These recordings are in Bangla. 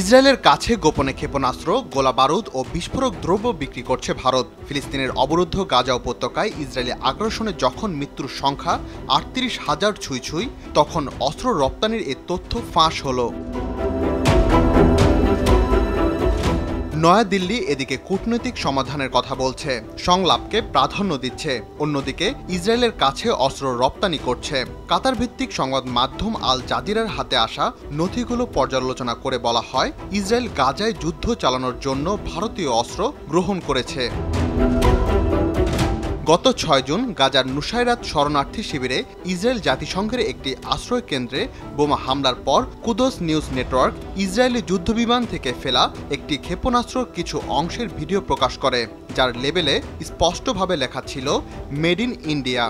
ইসরায়েলের কাছে গোপনে ক্ষেপণাস্ত্র, গোলাবারুদ ও বিস্ফোরক দ্রব্য বিক্রি করছে ভারত। ফিলিস্তিনের অবরুদ্ধ গাজা উপত্যকায় ইসরায়েলি আগ্রাসনে যখন মৃত্যুর সংখ্যা ৩৮,০০০ ছুঁই তখন অস্ত্র রপ্তানির এ তথ্য ফাঁস হলো। নয়াদিল্লি এদিকে কূটনৈতিক সমাধানের কথা বলছে, সংলাপকে প্রাধান্য দিচ্ছে। অন্যদিকে ইসরায়েলের কাছে অস্ত্র রপ্তানি করছে। কাতার ভিত্তিক সংবাদ মাধ্যম আল জাজিরার হাতে আসা নথিগুলো পর্যালোচনা করে বলা হয়, ইসরায়েল গাজায় যুদ্ধ চালানোর জন্য ভারতীয় অস্ত্র গ্রহণ করেছে। গত ৬ জুন গাজার নুসাইরাত শরণার্থী শিবিরে ইসরায়েল জাতিসংঘের একটি আশ্রয় কেন্দ্রে বোমা হামলার পর কুদস নিউজ নেটওয়ার্ক ইসরায়েলি যুদ্ধবিমান থেকে ফেলা একটি ক্ষেপণাস্ত্র কিছু অংশের ভিডিও প্রকাশ করে, যার লেবেলে স্পষ্টভাবে লেখা ছিল মেড ইন ইন্ডিয়া।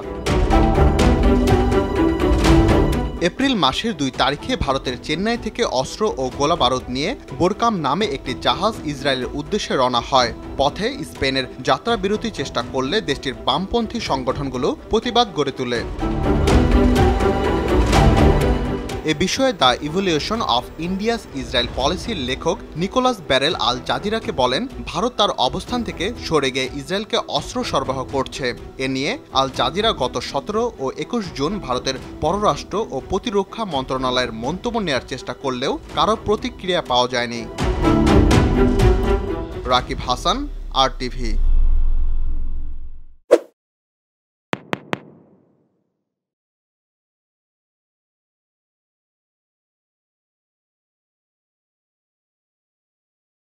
এপ্রিল মাসের ২ তারিখে ভারতের চেন্নাই থেকে অস্ত্র ও গোলাবারুদ নিয়ে বোরকাম নামে একটি জাহাজ ইসরায়েলের উদ্দেশ্যে রওনা হয়। পথে স্পেনের যাত্রাবিরতি চেষ্টা করলে দেশটির বামপন্থী সংগঠনগুলো প্রতিবাদ গড়ে তোলে। এ বিষয়ে the evolution of India's Israel পলিসির লেখক নিকোলাস ব্যারেল আল জাজিরাকে বলেন, ভারত তার অবস্থান থেকে সরে গিয়ে ইসরায়েলকে অস্ত্র সরবরাহ করছে। এ নিয়ে আল জাজিরা গত ১৭ ও ২১ জুন ভারতের পররাষ্ট্র ও প্রতিরক্ষা মন্ত্রণালয়ের মন্তব্য নেওয়ার চেষ্টা করলেও কারো প্রতিক্রিয়া পাওয়া যায়নি। রাকিব হাসান, RTV।